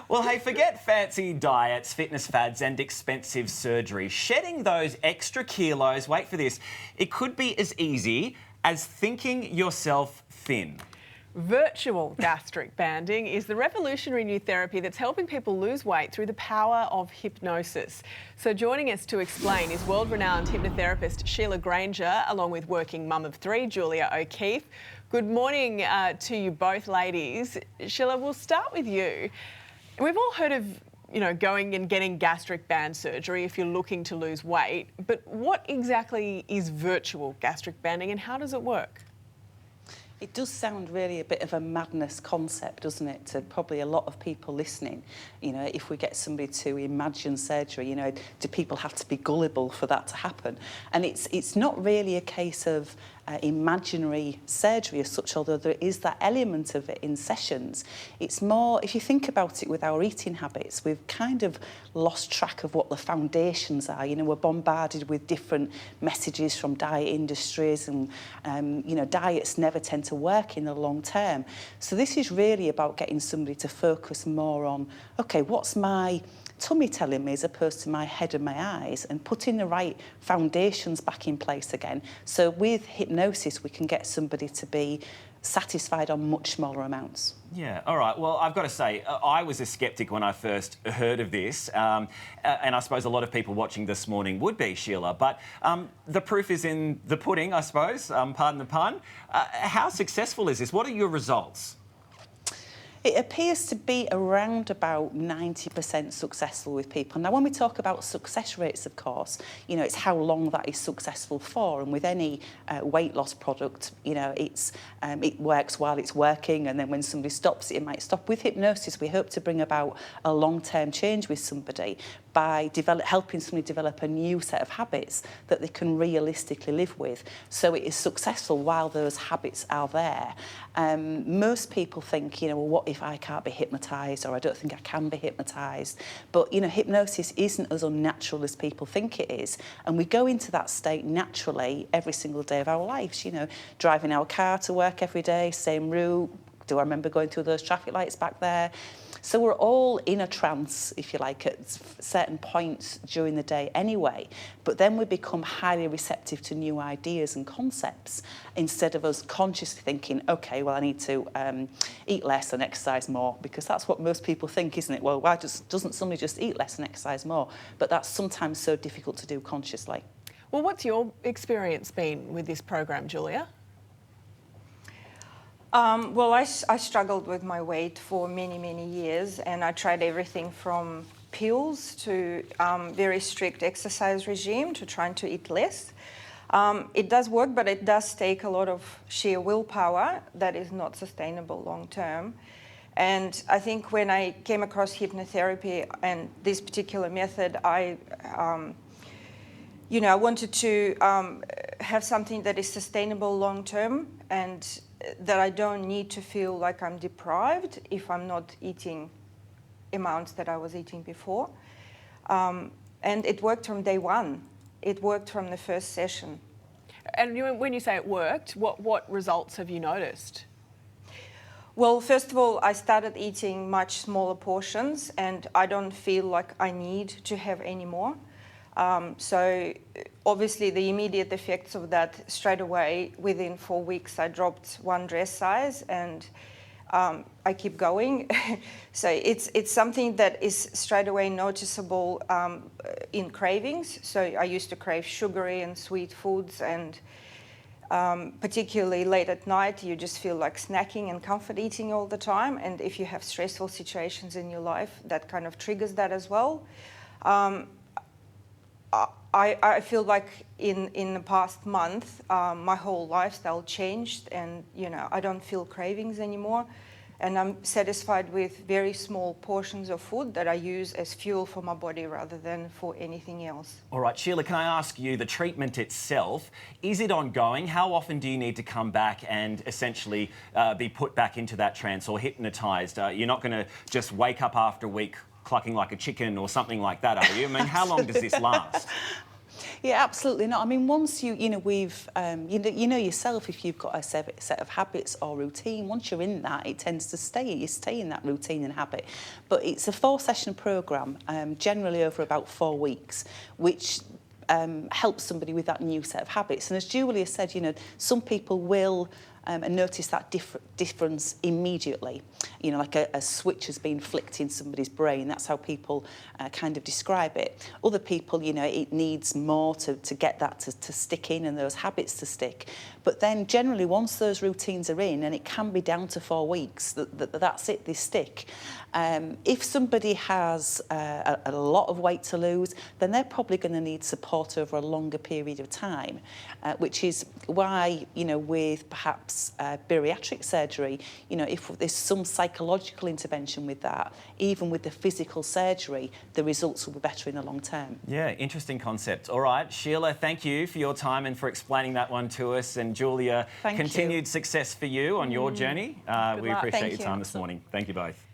Well, hey, forget fancy diets, fitness fads and expensive surgery. Shedding those extra kilos, wait for this, it could be as easy as thinking yourself thin. Virtual gastric banding is the revolutionary new therapy that's helping people lose weight through the power of hypnosis. So joining us to explain is world-renowned hypnotherapist Sheila Granger, along with working mum of three, Julia O'Keefe. Good morning to you both, ladies. Sheila, we'll start with you. We've all heard of going and getting gastric band surgery if you're looking to lose weight, but what exactly is virtual gastric banding and how does it work? It does sound really a bit of a madness concept, doesn't it, to probably a lot of people listening. If we get somebody to imagine surgery, do people have to be gullible for that to happen? And it's not really a case of imaginary surgery as such, although there is that element of it in sessions. It's more, if you think about it with our eating habits, we've kind of lost track of what the foundations are. We're bombarded with different messages from diet industries and, diets never tend to work in the long term. So this is really about getting somebody to focus more on, okay, what's my tummy telling me as opposed to my head and my eyes, and putting the right foundations back in place again. So with hypnosis, we can get somebody to be satisfied on much smaller amounts. Yeah, all right. Well, I've got to say, I was a sceptic when I first heard of this, and I suppose a lot of people watching this morning would be, Sheila, but the proof is in the pudding, I suppose, pardon the pun. How successful is this? What are your results? It appears to be around about 90% successful with people. Now, when we talk about success rates, of course, it's how long that is successful for. And with any weight loss product, it works while it's working, and then when somebody stops it might stop. With hypnosis, we hope to bring about a long-term change with somebody by helping somebody develop a new set of habits that they can realistically live with. So it is successful while those habits are there. Most people think, well, what if I can't be hypnotised, or I don't think I can be hypnotised? But, hypnosis isn't as unnatural as people think it is. And we go into that state naturally every single day of our lives, driving our car to work every day, same route. Do I remember going through those traffic lights back there? So we're all in a trance, if you like, at certain points during the day anyway. But then we become highly receptive to new ideas and concepts instead of us consciously thinking, OK, well, I need to eat less and exercise more, because that's what most people think, isn't it? Well, why doesn't somebody just eat less and exercise more? But that's sometimes so difficult to do consciously. Well, what's your experience been with this program, Julia? Well, I struggled with my weight for many, many years, and I tried everything from pills to very strict exercise regime to trying to eat less. It does work, but it does take a lot of sheer willpower that is not sustainable long term. And I think when I came across hypnotherapy and this particular method, I wanted to have something that is sustainable long term, and that I don't need to feel like I'm deprived if I'm not eating amounts that I was eating before. And it worked from day one. It worked from the first session. And when you say it worked, what results have you noticed? Well, first of all, I started eating much smaller portions, and I don't feel like I need to have any more. So obviously the immediate effects of that straight away, within 4 weeks, I dropped 1 dress size, and I keep going. So it's something that is straight away noticeable in cravings. So I used to crave sugary and sweet foods, and particularly late at night, you just feel like snacking and comfort eating all the time. And if you have stressful situations in your life, that kind of triggers that as well. I feel like in the past month, my whole lifestyle changed, and I don't feel cravings anymore, and I'm satisfied with very small portions of food that I use as fuel for my body rather than for anything else. All right, Sheila, can I ask you, the treatment itself, is it ongoing? How often do you need to come back and essentially be put back into that trance or hypnotised? You're not going to just wake up after a week clucking like a chicken or something like that, are you? I mean, how long does this last? Yeah, absolutely not. I mean, once you know yourself, if you've got a set of habits or routine, once you're in that, it tends to stay. You stay in that routine and habit. But it's a 4-session programme, generally over about 4 weeks, which helps somebody with that new set of habits. And as Julia said, you know, some people will and notice that difference immediately. You know, like a switch has been flicked in somebody's brain. That's how people kind of describe it. Other people, you know, it needs more to get that to stick in and those habits to stick. But then generally, once those routines are in, and it can be down to 4 weeks, that's it, they stick. If somebody has a lot of weight to lose, then they're probably going to need support over a longer period of time, which is why, you know, with perhaps bariatric surgery, you know, if there's some psychological intervention with that, even with the physical surgery, the results will be better in the long term. Yeah, interesting concept. All right, Sheila, thank you for your time and for explaining that one to us. And Julia, Thank continued you. success for you on your journey. We luck. appreciate Thank your you. time this morning. Thank you both.